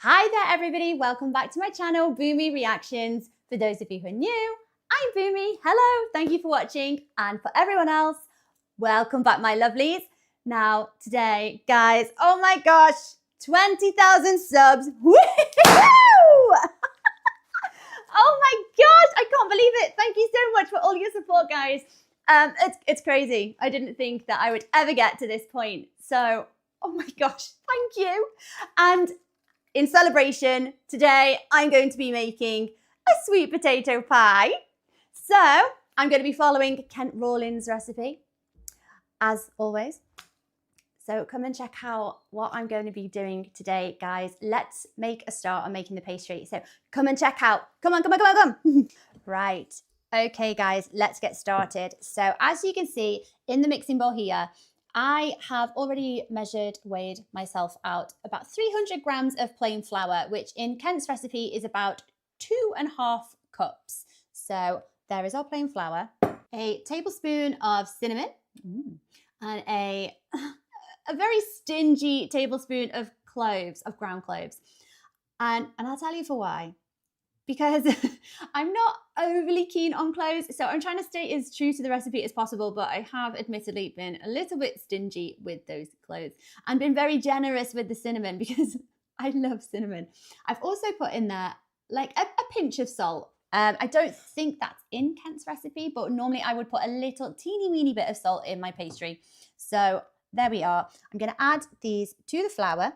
Hi there everybody, welcome back to my channel, Boomy Reactions. For those of you who are new, I'm Boomy. Hello, thank you for watching. And for everyone else, welcome back my lovelies. Now today, guys, oh my gosh, 20,000 subs. Woo! Oh my gosh, I can't believe it. Thank you so much for all your support, guys. It's crazy. I didn't think that I would ever get to this point. So, oh my gosh, thank you. And in celebration, today I'm going to be making a sweet potato pie. So I'm going to be following Kent Rawlins' recipe, as always. So come and check out what I'm going to be doing today, guys. Let's make a start on making the pastry. So come and check out. Come on. Right. Okay, guys, let's get started. So as you can see in the mixing bowl here, I have already weighed myself out about 300 grams of plain flour, which in Kent's recipe is about 2.5 cups. So there is our plain flour, a tablespoon of cinnamon, and a very stingy tablespoon of cloves, of ground cloves. And I'll tell you for why. Because I'm not overly keen on cloves, so I'm trying to stay as true to the recipe as possible, but I have admittedly been a little bit stingy with those cloves and been very generous with the cinnamon because I love cinnamon. I've also put in there like a pinch of salt. I don't think that's in Kent's recipe, but normally I would put a little teeny weeny bit of salt in my pastry. So there we are. I'm going to add these to the flour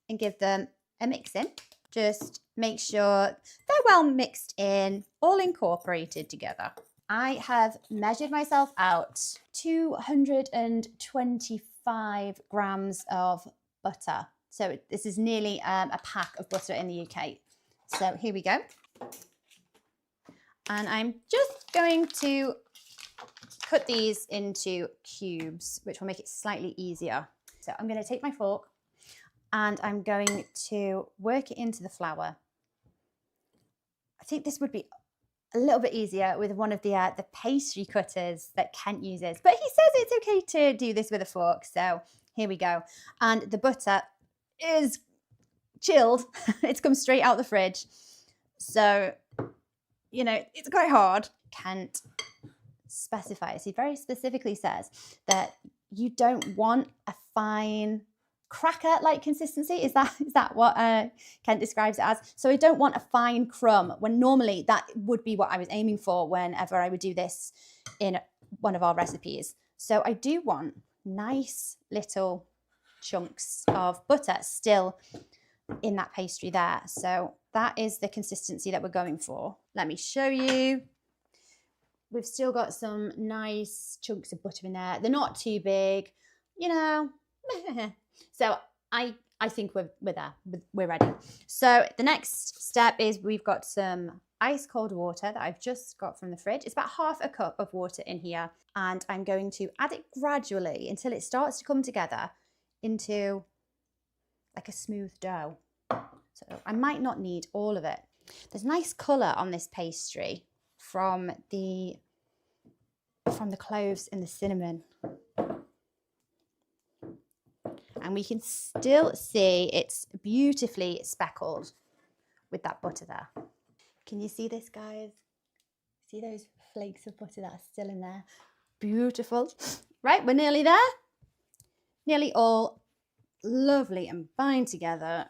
and give them a mix in. Just make sure they're well mixed in, all incorporated together. I have measured myself out 225 grams of butter. So this is nearly a pack of butter in the UK. So here we go. And I'm just going to cut these into cubes, which will make it slightly easier. So I'm going to take my fork and I'm going to work it into the flour. I think this would be a little bit easier with one of the pastry cutters that Kent uses, but he says it's okay to do this with a fork, so here we go. And the butter is chilled. It's come straight out the fridge, so, you know, it's quite hard. Kent specifies, he very specifically says that you don't want a fine cracker-like consistency. Is that what Kent describes it as? So I don't want a fine crumb, when normally that would be what I was aiming for whenever I would do this in one of our recipes. So I do want nice little chunks of butter still in that pastry there. So that is the consistency that we're going for. Let me show you. We've still got some nice chunks of butter in there. They're not too big, you know. So I think we're there, we're ready. So the next step is we've got some ice cold water that I've just got from the fridge. It's about half a cup of water in here, and I'm going to add it gradually until it starts to come together into like a smooth dough. So I might not need all of it. There's nice colour on this pastry from the cloves and the cinnamon. And we can still see it's beautifully speckled with that butter there. Can you see this, guys? See those flakes of butter that are still in there? Beautiful. Right, we're nearly there. Nearly all lovely and bind together.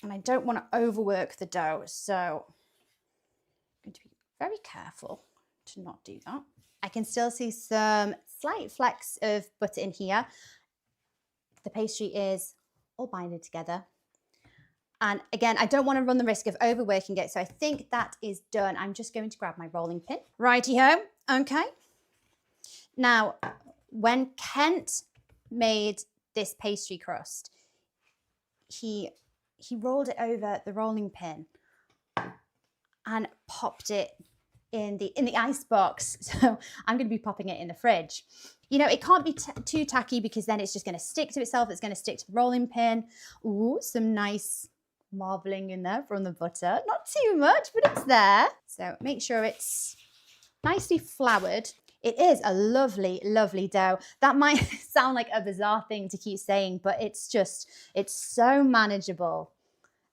And I don't want to overwork the dough, so I'm going to be very careful to not do that. I can still see some slight flecks of butter in here. The pastry is all binded together. And again, I don't want to run the risk of overworking it, so I think that is done. I'm just going to grab my rolling pin. Righty-ho, okay. Now, when Kent made this pastry crust, he rolled it over the rolling pin and popped it in the ice box. So I'm going to be popping it in the fridge. You know, it can't be too tacky because then it's just going to stick to itself. It's going to stick to the rolling pin. Ooh, some nice marbling in there from the butter. Not too much, but it's there. So make sure it's nicely floured. It is a lovely, lovely dough. That might sound like a bizarre thing to keep saying, but it's so manageable.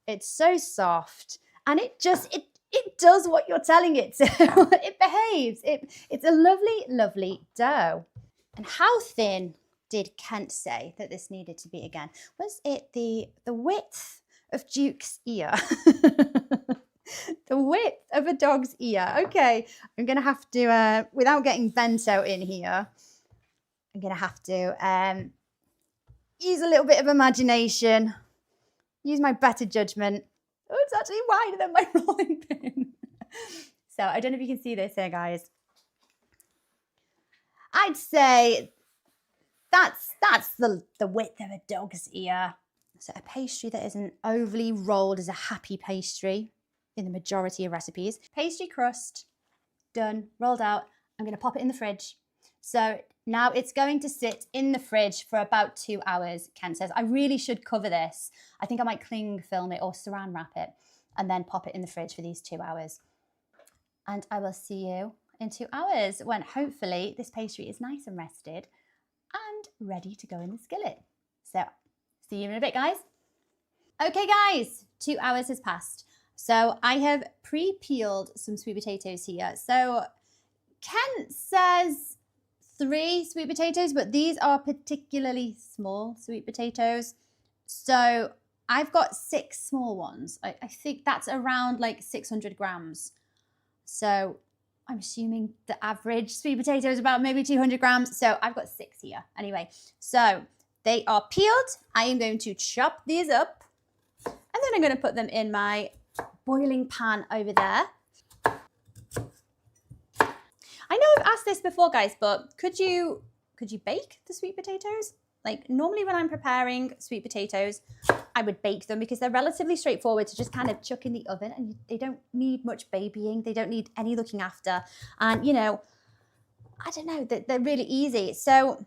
It's so soft, and it does what you're telling it to. It behaves. It's a lovely, lovely dough. And how thin did Kent say that this needed to be again? Was it the width of Duke's ear? The width of a dog's ear. Okay, I'm going to have to, without getting bento in here, I'm going to have to use a little bit of imagination, use my better judgment. Oh, it's actually wider than my rolling pin. So I don't know if you can see this here, guys. I'd say that's the width of a dog's ear. So a pastry that isn't overly rolled is a happy pastry in the majority of recipes. Pastry crust, done, rolled out. I'm going to pop it in the fridge. So now it's going to sit in the fridge for about 2 hours, Ken says. I really should cover this. I think I might cling film it or saran wrap it and then pop it in the fridge for these 2 hours. And I will see you in 2 hours when hopefully this pastry is nice and rested and ready to go in the skillet. So see you in a bit, guys. Okay, guys, 2 hours has passed. So I have pre-peeled some sweet potatoes here. So Kent says 3 sweet potatoes, but these are particularly small sweet potatoes. So I've got 6 small ones. I think that's around like 600 grams. So I'm assuming the average sweet potato is about maybe 200 grams. So I've got 6 here. Anyway, so they are peeled. I am going to chop these up and then I'm going to put them in my boiling pan over there. I know I've asked this before, guys, but could you bake the sweet potatoes? Like normally when I'm preparing sweet potatoes, I would bake them because they're relatively straightforward to just kind of chuck in the oven and they don't need much babying. They don't need any looking after. And, you know, I don't know, they're really easy. So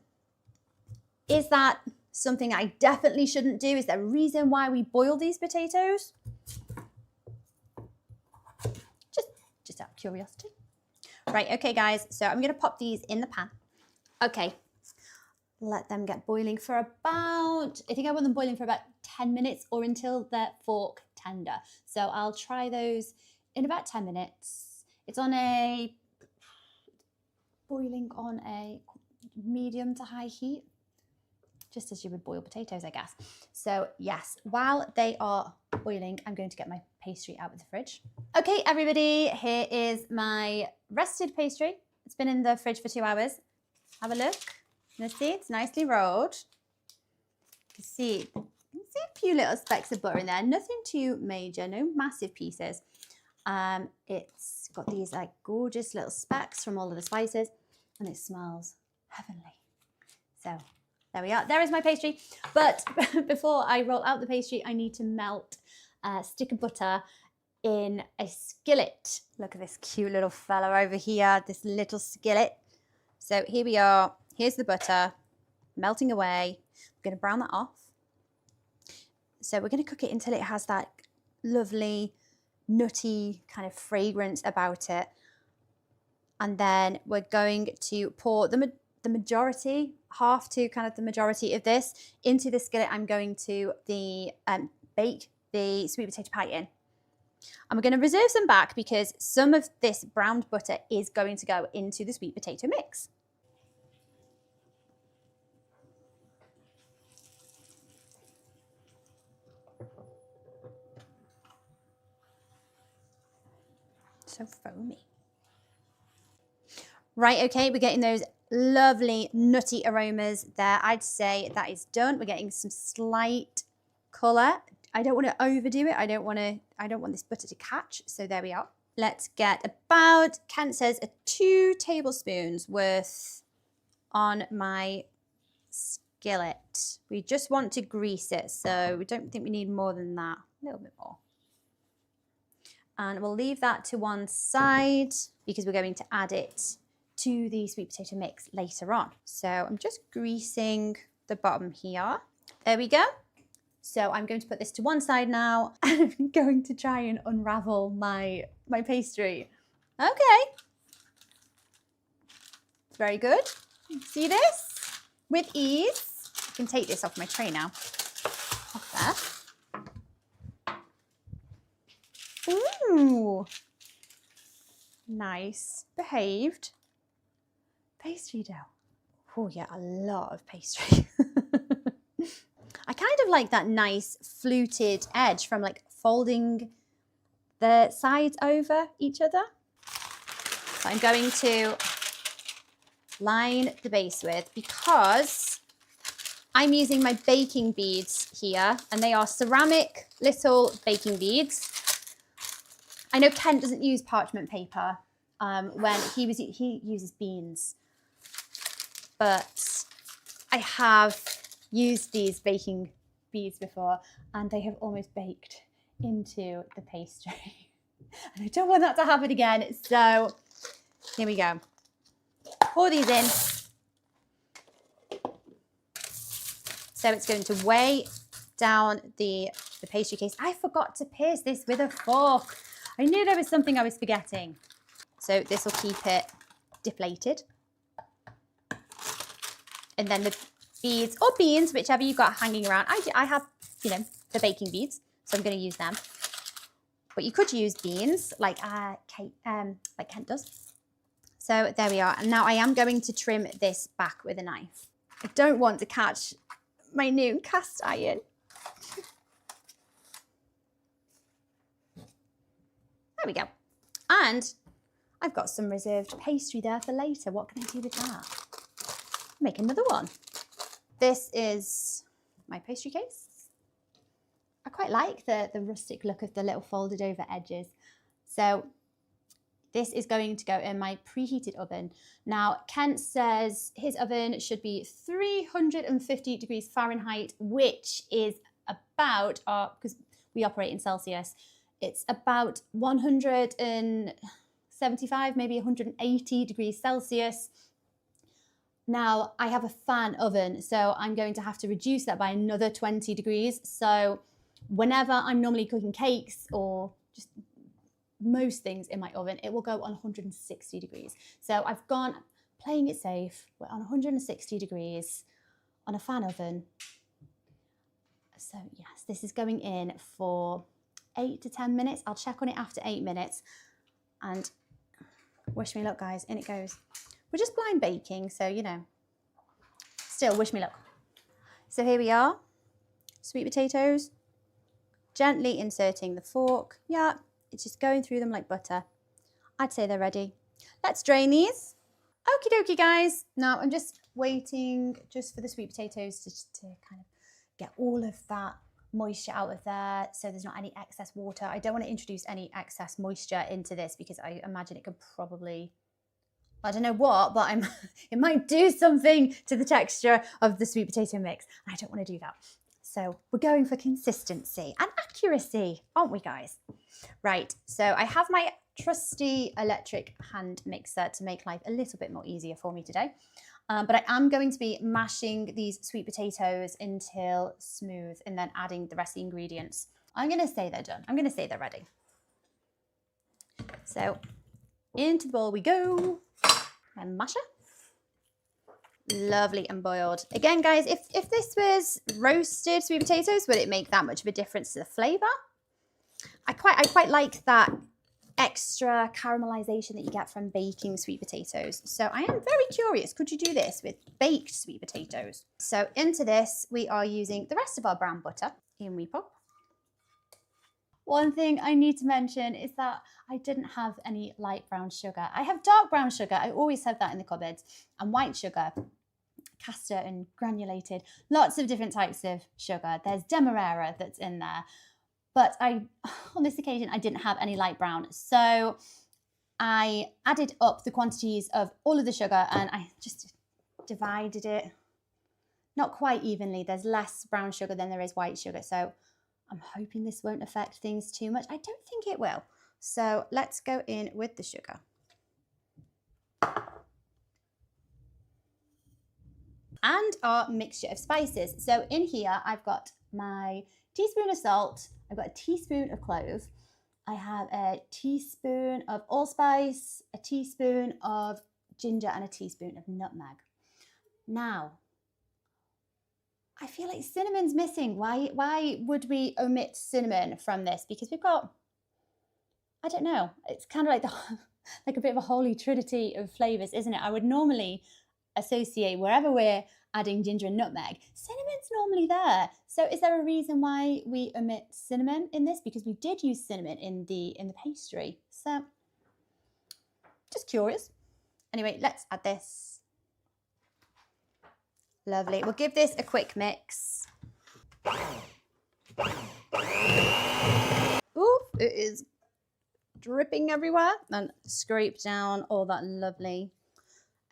is that something I definitely shouldn't do? Is there a reason why we boil these potatoes? Just out of curiosity. Right, okay, guys, so I'm going to pop these in the pan. Okay, let them get boiling for about, I think I want them boiling for about 10 minutes or until they're fork tender. So I'll try those in about 10 minutes. It's boiling on a medium to high heat, just as you would boil potatoes, I guess. So yes, while they are boiling, I'm going to get my pastry out of the fridge. Okay, everybody, here is my rested pastry. It's been in the fridge for 2 hours. Have a look. Let's see, it's nicely rolled. You can see a few little specks of butter in there. Nothing too major, no massive pieces. It's got these like gorgeous little specks from all of the spices, and it smells heavenly. So there we are. There is my pastry. But before I roll out the pastry, I need to melt a stick of butter in a skillet. Look at this cute little fella over here, this little skillet. So here we are. Here's the butter melting away. I'm going to brown that off. So we're going to cook it until it has that lovely, nutty kind of fragrance about it. And then we're going to pour the majority, half to kind of the majority of this into the skillet. I'm going to bake the sweet potato pie in. And we're going to reserve some back because some of this browned butter is going to go into the sweet potato mix. So foamy. Right, okay, we're getting those lovely nutty aromas there. I'd say that is done. We're getting some slight colour. I don't want to overdo it. I don't want this butter to catch. So there we are. Let's get about, Kent says, 2 tablespoons worth on my skillet. We just want to grease it, so we don't think we need more than that. A little bit more. And we'll leave that to one side because we're going to add it to the sweet potato mix later on. So I'm just greasing the bottom here. There we go. So I'm going to put this to one side now. I'm going to try and unravel my pastry. Okay. Very good. See this? With ease. I can take this off my tray now. Off there. Ooh. Nice. Behaved. Pastry dough. Oh yeah, a lot of pastry. I kind of like that nice fluted edge from like folding the sides over each other. So I'm going to line the base with, because I'm using my baking beads here, and they are ceramic little baking beads. I know Kent doesn't use parchment paper when he uses beans, but I have used these baking beads before, and they have almost baked into the pastry. And I don't want that to happen again, so here we go. Pour these in. So it's going to weigh down the pastry case. I forgot to pierce this with a fork. I knew there was something I was forgetting. So this will keep it deflated. And then the beads or beans, whichever you've got hanging around. I have, the baking beads, so I'm going to use them. But you could use beans like Kent does. So there we are. And now I am going to trim this back with a knife. I don't want to catch my new cast iron. There we go. And I've got some reserved pastry there for later. What can I do with that? Make another one. This is my pastry case. I quite like the rustic look of the little folded over edges. So this is going to go in my preheated oven. Now, Kent says his oven should be 350 degrees Fahrenheit, which is about, because we operate in Celsius, it's about 175, maybe 180 degrees Celsius. Now, I have a fan oven, so I'm going to have to reduce that by another 20 degrees. So whenever I'm normally cooking cakes or just most things in my oven, it will go on 160 degrees. So I've gone playing it safe. We're on 160 degrees on a fan oven. So yes, this is going in for 8 to 10 minutes. I'll check on it after 8 minutes, and wish me luck, guys. In it goes. We're just blind baking, so still wish me luck. So here we are, sweet potatoes, gently inserting the fork. Yeah, it's just going through them like butter. I'd say they're ready. Let's drain these. Okie dokie, guys. Now I'm just waiting just for the sweet potatoes to kind of get all of that moisture out of there, so there's not any excess water. I don't want to introduce any excess moisture into this because I imagine it could probably, I don't know what, but it might do something to the texture of the sweet potato mix. I don't want to do that. So we're going for consistency and accuracy, aren't we, guys? Right, so I have my trusty electric hand mixer to make life a little bit more easier for me today. But I am going to be mashing these sweet potatoes until smooth and then adding the rest of the ingredients. I'm going to say they're done. I'm going to say they're ready. So into the bowl we go. My masher. Lovely and boiled. Again, guys, if this was roasted sweet potatoes, would it make that much of a difference to the flavour? I quite like that extra caramelization that you get from baking sweet potatoes. So I am very curious, could you do this with baked sweet potatoes? So into this, we are using the rest of our brown butter. In we pop. One thing I need to mention is that I didn't have any light brown sugar. I have dark brown sugar. I always have that in the cupboards, and white sugar, castor and granulated, lots of different types of sugar. There's demerara that's in there. But on this occasion, I didn't have any light brown. So I added up the quantities of all of the sugar and I just divided it, not quite evenly. There's less brown sugar than there is white sugar. So I'm hoping this won't affect things too much. I don't think it will. So let's go in with the sugar. And our mixture of spices. So in here, I've got my teaspoon of salt. I've got a teaspoon of clove. I have a teaspoon of allspice, a teaspoon of ginger and a teaspoon of nutmeg. Now, I feel like cinnamon's missing. Why would we omit cinnamon from this? Because we've got, I don't know, it's kind of like like a bit of a holy trinity of flavors, isn't it? I would normally associate wherever we're adding ginger and nutmeg, cinnamon's normally there. So is there a reason why we omit cinnamon in this? Because we did use cinnamon in the pastry. So just curious. Anyway, let's add this. Lovely. We'll give this a quick mix. Ooh, it is dripping everywhere, and scrape down all that lovely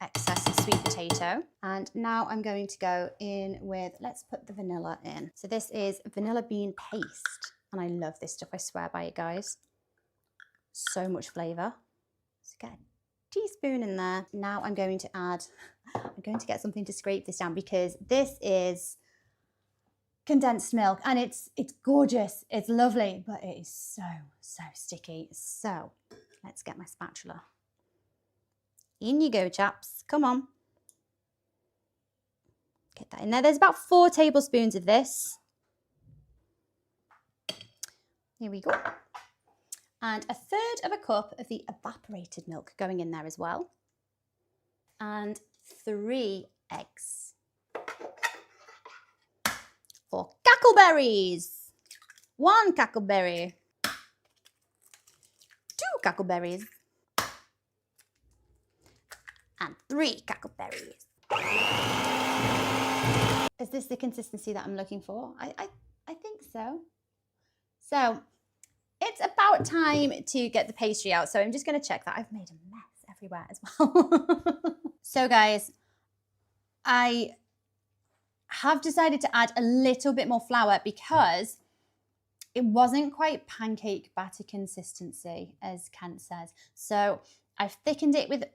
excess sweet potato. And now I'm going to go in with, let's put the vanilla in. So this is vanilla bean paste, and I love this stuff. I swear by it, guys. So much flavor. So get a teaspoon in there. Now I'm going to add, I'm going to get something to scrape this down, because this is condensed milk and it's gorgeous, it's lovely, but it is so sticky. So let's get my spatula. In you go, chaps, come on. Get that in there. There's about 4 tablespoons of this. Here we go. And 1/3 of a cup of the evaporated milk going in there as well. And 3 eggs. 4 cackleberries. 1 cackleberry. 2 cackleberries. And 3 cackleberries. Is this the consistency that I'm looking for? I think so. So it's about time to get the pastry out. So I'm just going to check that. I've made a mess everywhere as well. So guys, I have decided to add a little bit more flour because it wasn't quite pancake batter consistency, as Kent says. So I've thickened it with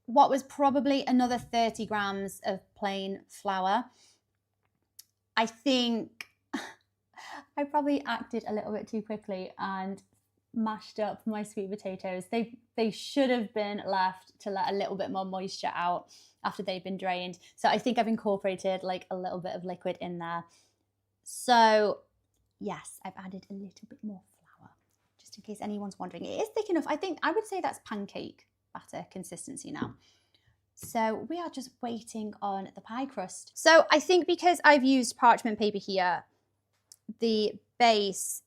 what was probably another 30 grams of plain flour. I think I probably acted a little bit too quickly and mashed up my sweet potatoes. They should have been left to let a little bit more moisture out after they've been drained. So I think I've incorporated like a little bit of liquid in there. So yes, I've added a little bit more flour, just in case anyone's wondering. It is thick enough. I would say that's pancake batter consistency now. So we are just waiting on the pie crust. So I think because I've used parchment paper here, the base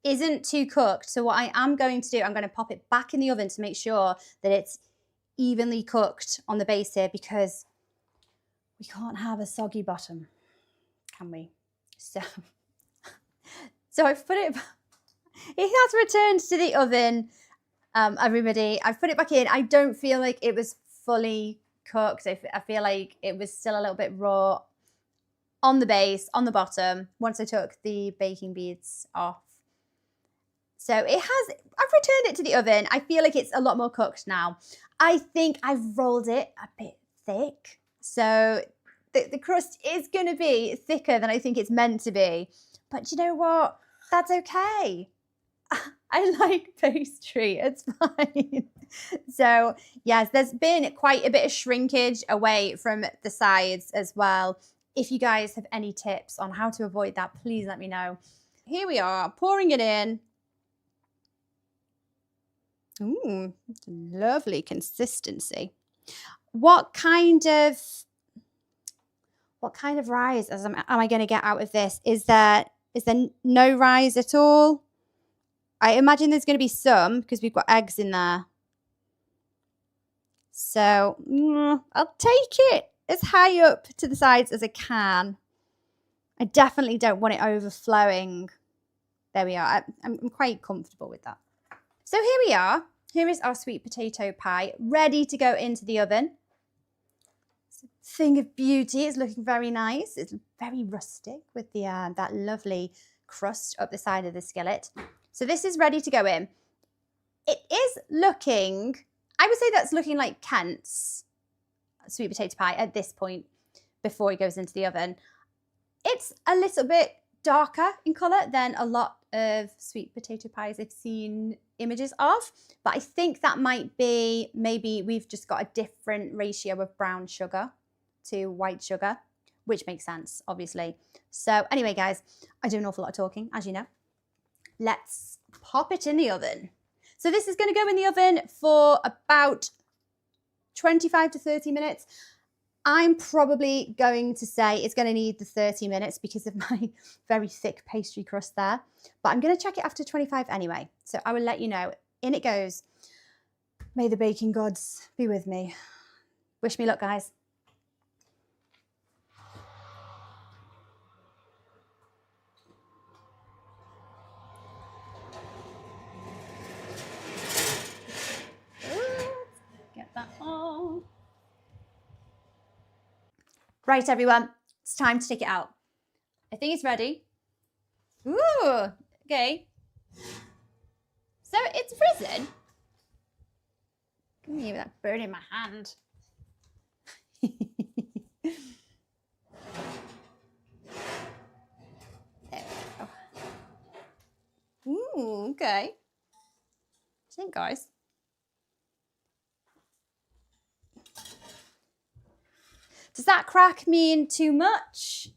isn't too cooked. So what I am going to do, I'm going to pop it back in the oven to make sure that it's evenly cooked on the base here, because we can't have a soggy bottom, can we? So I've put it has returned to the oven, everybody. I've put it back in. I don't feel like it was fully cooked. I feel like it was still a little bit raw on the base, on the bottom, once I took the baking beads off. So I've returned it to the oven. I feel like it's a lot more cooked now. I think I've rolled it a bit thick. So the crust is going to be thicker than I think it's meant to be. But you know what? That's okay. I like pastry, it's fine. So yes, there's been quite a bit of shrinkage away from the sides as well. If you guys have any tips on how to avoid that, please let me know. Here we are, pouring it in. Ooh, lovely consistency. What kind of rise am I going to get out of this? Is there no rise at all? I imagine there's going to be some, because we've got eggs in there. So I'll take it as high up to the sides as I can. I definitely don't want it overflowing. There we are. I'm quite comfortable with that. So here we are. Here is our sweet potato pie ready to go into the oven. It's a thing of beauty. It's looking very nice. It's very rustic with the that lovely crust up the side of the skillet. So this is ready to go in. It is looking, I would say that's looking like Kent's sweet potato pie at this point before it goes into the oven. It's a little bit darker in colour than a lot of sweet potato pies I've seen images of, but I think that might be, maybe we've just got a different ratio of brown sugar to white sugar, which makes sense, obviously. So anyway, guys, I do an awful lot of talking, as you know. Let's pop it in the oven. So this is going to go in the oven for about 25 to 30 minutes. I'm probably going to say it's going to need the 30 minutes because of my very thick pastry crust there. But I'm going to check it after 25 anyway. So I will let you know. In it goes. May the baking gods be with me. Wish me luck, guys. Get that on. Right, everyone, it's time to take it out. I think it's ready. Ooh, okay. So it's risen. Give me that bird in my hand. There we go. Ooh, okay. What do you think, guys? Does that crack mean too much?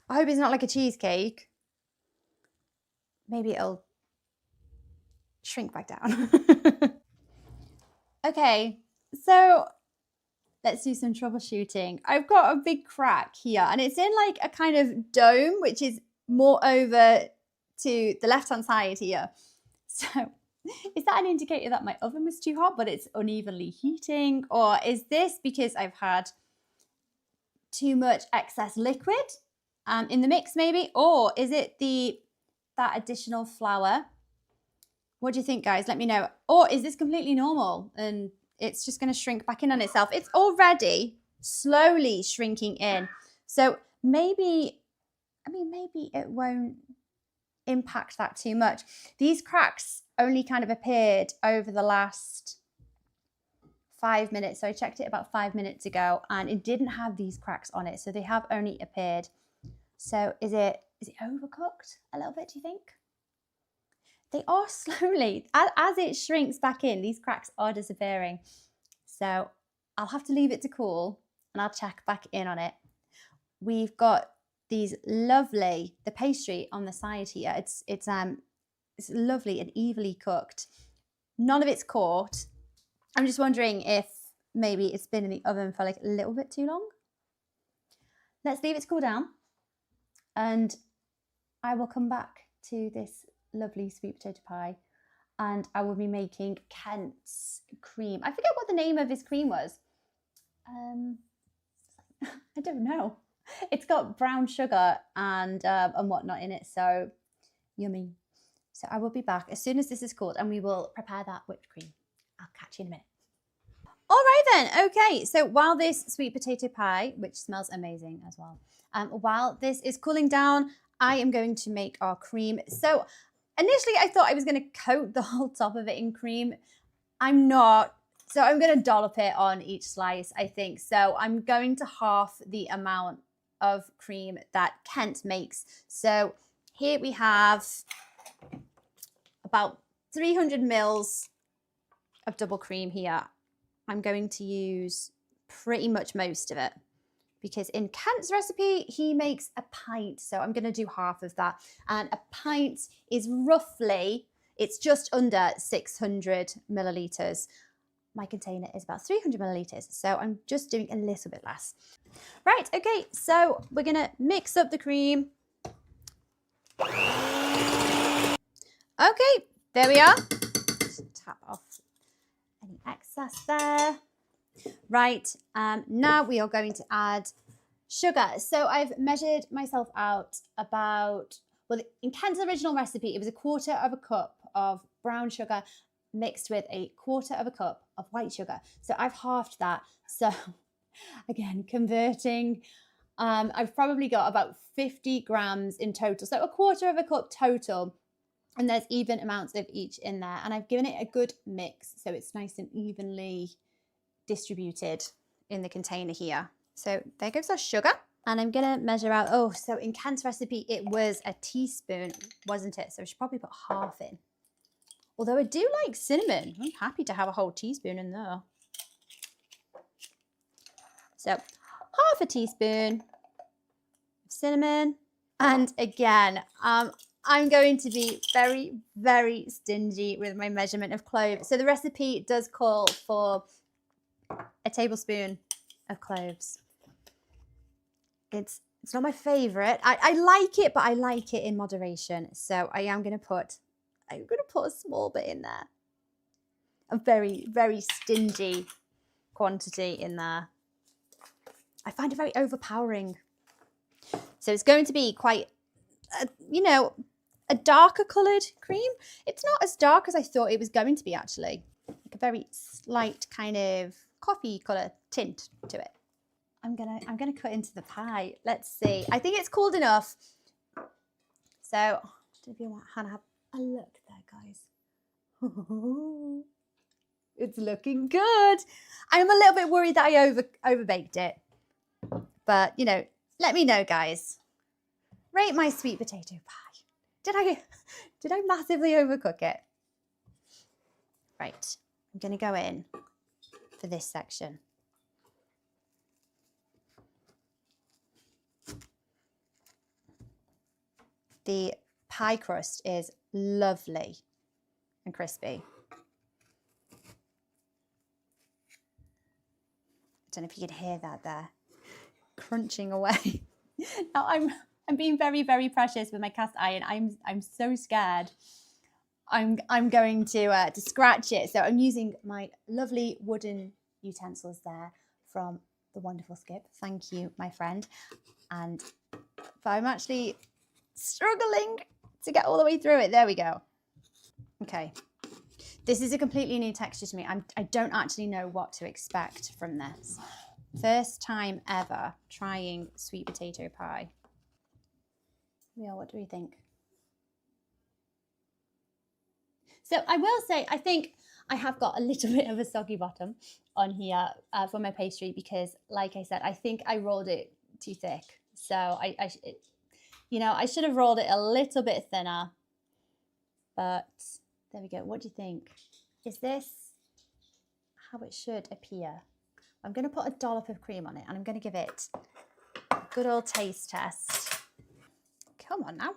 I hope it's not like a cheesecake. Maybe it'll shrink back down. Okay, so let's do some troubleshooting. I've got a big crack here and it's in like a kind of dome, which is more over to the left-hand side here. So is that an indicator that my oven was too hot, but it's unevenly heating? Or is this because I've had too much excess liquid in the mix maybe? Or is it that additional flour? What do you think, guys? Let me know. Or is this completely normal and it's just going to shrink back in on itself? It's already slowly shrinking in. So maybe it won't impact that too much. These cracks only kind of appeared over the last 5 minutes. So I checked it about 5 minutes ago and it didn't have these cracks on it. So they have only appeared. So is it overcooked a little bit, do you think? They are slowly, as it shrinks back in, these cracks are disappearing. So I'll have to leave it to cool and I'll check back in on it. We've got these lovely, the pastry on the side here. It's lovely and evenly cooked. None of it's caught. I'm just wondering if maybe it's been in the oven for like a little bit too long. Let's leave it to cool down and I will come back to this lovely sweet potato pie and I will be making Kent's cream. I forget what the name of his cream was. I don't know. It's got brown sugar and whatnot in it, so yummy. So I will be back as soon as this is cooled and we will prepare that whipped cream. I'll catch you in a minute. All right then, okay, so while this sweet potato pie, which smells amazing as well, while this is cooling down, I am going to make our cream. So initially I thought I was going to coat the whole top of it in cream. I'm not. So I'm going to dollop it on each slice, I think. So I'm going to half the amount of cream that Kent makes. So here we have about 300 mils of double cream here. I'm going to use pretty much most of it because in Kent's recipe, he makes a pint. So I'm going to do half of that. And a pint is roughly, it's just under 600 milliliters. My container is about 300 milliliters. So I'm just doing a little bit less. Right, okay, so we're going to mix up the cream. Okay, there we are. Just tap off any excess there. Right, now we are going to add sugar. So I've measured myself out about, well, in Kent's original recipe, it was 1/4 cup of brown sugar mixed with 1/4 cup of white sugar. So I've halved that. So again, converting, I've probably got about 50 grams in total. So 1/4 cup total. And there's even amounts of each in there. And I've given it a good mix. So it's nice and evenly distributed in the container here. So there goes our sugar. And I'm going to measure out, oh, so in Kent's recipe, it was a teaspoon, wasn't it? So I should probably put half in. Although I do like cinnamon. I'm happy to have a whole teaspoon in there. So half a teaspoon of cinnamon. And again, I'm going to be very, very stingy with my measurement of cloves. So the recipe does call for a tablespoon of cloves. It's not my favorite. I like it, but I like it in moderation. So I'm going to put a small bit in there. A very, very stingy quantity in there. I find it very overpowering. So it's going to be quite, a darker coloured cream. It's not as dark as I thought it was going to be, actually. Like a very slight kind of coffee colour tint to it. I'm gonna cut into the pie. Let's see. I think it's cooled enough. So if you want Hannah, have a look there, guys. It's looking good. I'm a little bit worried that I overbaked it. But let me know, guys. Rate my sweet potato pie. Did I massively overcook it? Right. I'm gonna go in for this section. The pie crust is lovely and crispy. I don't know if you can hear that there, crunching away. Now I'm being very, very precious with my cast iron. I'm so scared. I'm going to scratch it. So I'm using my lovely wooden utensils there from the wonderful Skip. Thank you, my friend. But I'm actually struggling to get all the way through it. There we go. Okay. This is a completely new texture to me. I don't actually know what to expect from this. First time ever trying sweet potato pie. Yeah, what do we think? So I will say, I think I have got a little bit of a soggy bottom on here for my pastry because, like I said, I think I rolled it too thick. So I should have rolled it a little bit thinner. But there we go. What do you think? Is this how it should appear? I'm going to put a dollop of cream on it and I'm going to give it a good old taste test. Come on now.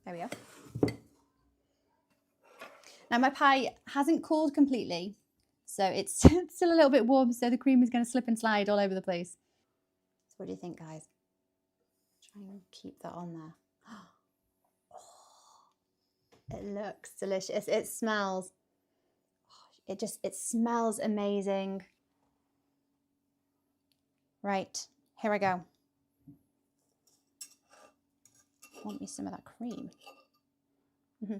There we go. Now my pie hasn't cooled completely, so it's still a little bit warm, so the cream is going to slip and slide all over the place. So what do you think, guys? Try and keep that on there. Oh, it looks delicious. It smells. It smells amazing. Right, here I go. Want me some of that cream? Mm-hmm.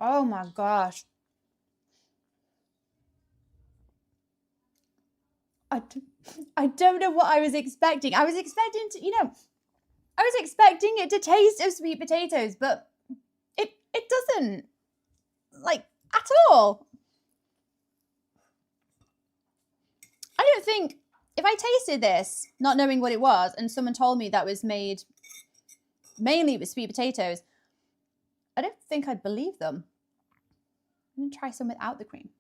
Oh my gosh. I don't know what I was expecting. I was expecting to, I was expecting it to taste of sweet potatoes, but it doesn't, like, at all. I don't think, if I tasted this, not knowing what it was, and someone told me that was made mainly with sweet potatoes, I don't think I'd believe them. I'm going to try some without the cream.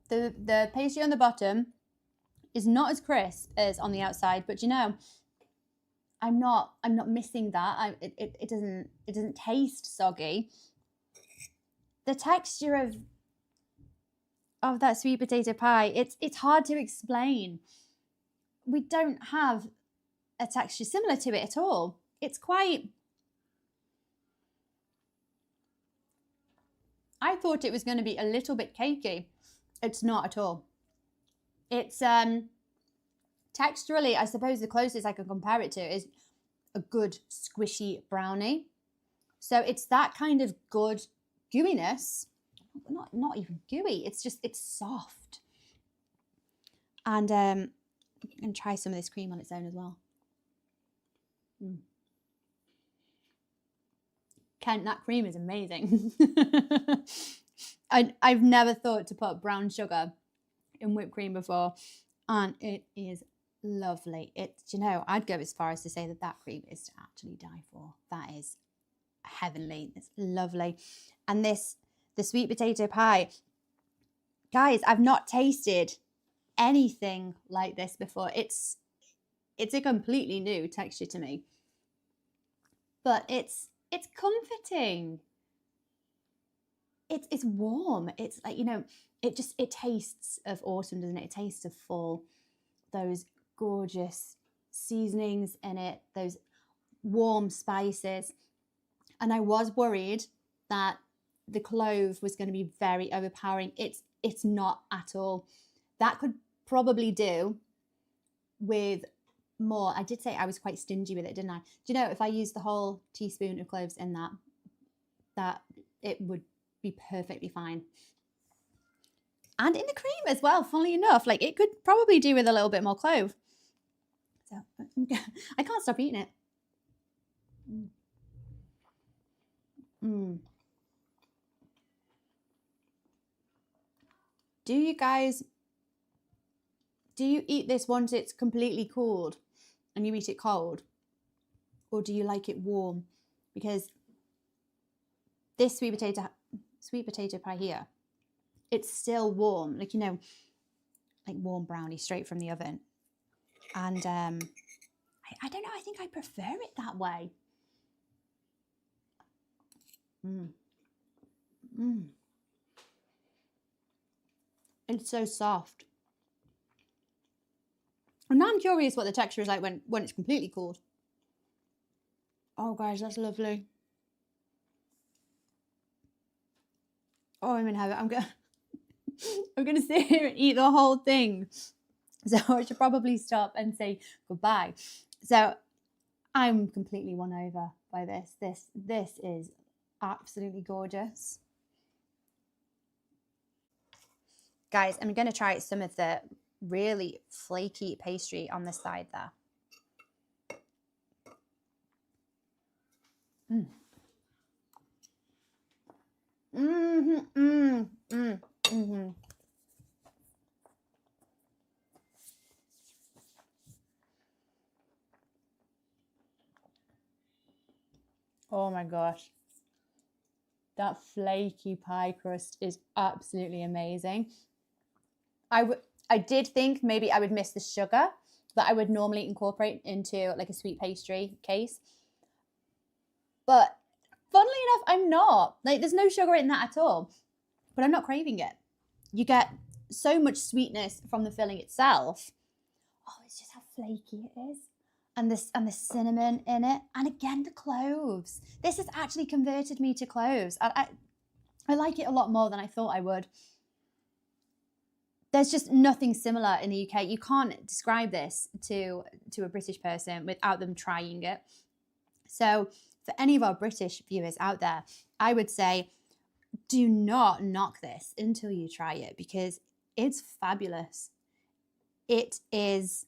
The pastry on the bottom is not as crisp as on the outside, but I'm not missing that. It doesn't taste soggy. The texture of that sweet potato pie, it's hard to explain. We don't have a texture similar to it at all. It's quite, I thought it was going to be a little bit cakey. It's not at all. It's texturally, I suppose the closest I can compare it to is a good squishy brownie. So it's that kind of good gooiness. Not even gooey. It's soft. And I'm going to try some of this cream on its own as well. Kent, that cream is amazing. I've never thought to put brown sugar in whipped cream before, and it is lovely. You know, I'd go as far as to say that cream is to actually die for. That is heavenly. It's lovely. And the sweet potato pie, guys, I've not tasted anything like this before. It's a completely new texture to me, but it's comforting. It's warm. It's like, you know, it tastes of autumn, doesn't it? It tastes of fall. Those gorgeous seasonings in it, those warm spices. And I was worried that the clove was going to be very overpowering. It's not at all. That could probably do with more. I did say I was quite stingy with it, didn't I? Do you know, if I used the whole teaspoon of cloves in that it would be perfectly fine. And in the cream as well, funnily enough, like it could probably do with a little bit more clove. So I can't stop eating it. Do you eat this once it's completely cooled and you eat it cold? Or do you like it warm? Because this sweet potato pie here, it's still warm, like, you know, like warm brownie straight from the oven. And I don't know, I think I prefer it that way. It's so soft. And now I'm curious what the texture is like when it's completely cooled. Oh, guys, that's lovely. Oh, I'm in heaven. I'm gonna sit here and eat the whole thing. So I should probably stop and say goodbye. So I'm completely won over by this. This is absolutely gorgeous. Guys, I'm going to try some of the really flaky pastry on the side there. Oh my gosh. That flaky pie crust is absolutely amazing. I did think maybe I would miss the sugar that I would normally incorporate into like a sweet pastry case. But funnily enough, I'm not. Like, there's no sugar in that at all. But I'm not craving it. You get so much sweetness from the filling itself. Oh, it's just how flaky it is. And the cinnamon in it. And again, the cloves. This has actually converted me to cloves. I like it a lot more than I thought I would. There's just nothing similar in the UK. You can't describe this to a British person without them trying it. So for any of our British viewers out there, I would say, do not knock this until you try it, because it's fabulous. It is,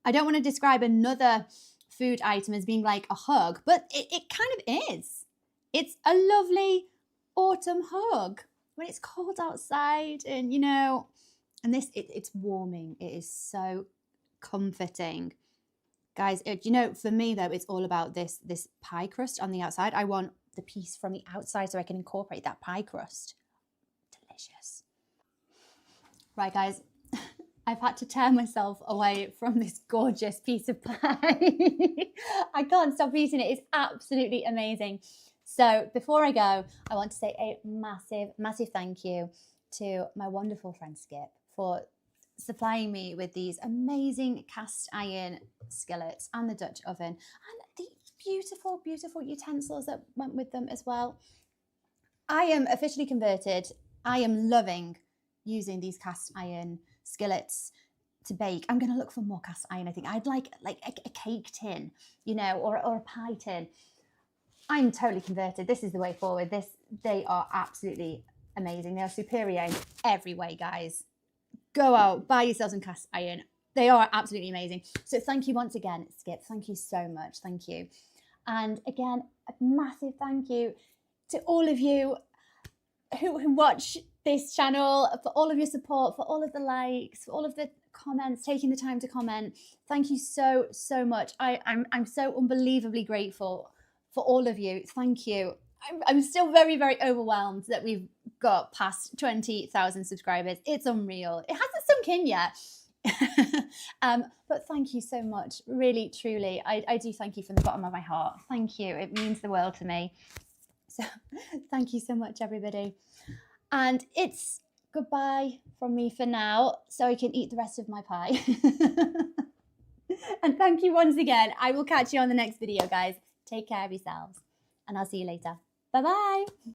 I don't want to describe another food item as being like a hug, but it kind of is. It's a lovely autumn hug when it's cold outside, and you know, and this, it's warming. It is so comforting. Guys, you know, for me though, it's all about this pie crust on the outside. I want the piece from the outside so I can incorporate that pie crust. Delicious. Right, guys, I've had to tear myself away from this gorgeous piece of pie. I can't stop eating it. It's absolutely amazing. So before I go, I want to say a massive, massive thank you to my wonderful friend Skip for supplying me with these amazing cast iron skillets and the Dutch oven and the beautiful, beautiful utensils that went with them as well. I am officially converted. I am loving using these cast iron skillets to bake. I'm going to look for more cast iron. I think I'd like a cake tin, you know, or a pie tin. I'm totally converted. This is the way forward. They are absolutely amazing. They are superior in every way, guys. Go out, buy yourselves some cast iron. They are absolutely amazing. So thank you once again, Skip. Thank you so much. Thank you. And again, a massive thank you to all of you who watch this channel, for all of your support, for all of the likes, for all of the comments, taking the time to comment. Thank you so, so much. I'm so unbelievably grateful for all of you. Thank you. I'm still very, very overwhelmed that we've got past 20,000 subscribers. It's unreal. It hasn't sunk in yet. But thank you so much. Really, truly, I do thank you from the bottom of my heart. Thank you. It means the world to me. So thank you so much, everybody. And it's goodbye from me for now, so I can eat the rest of my pie. And thank you once again. I will catch you on the next video, guys. Take care of yourselves, and I'll see you later. Bye-bye.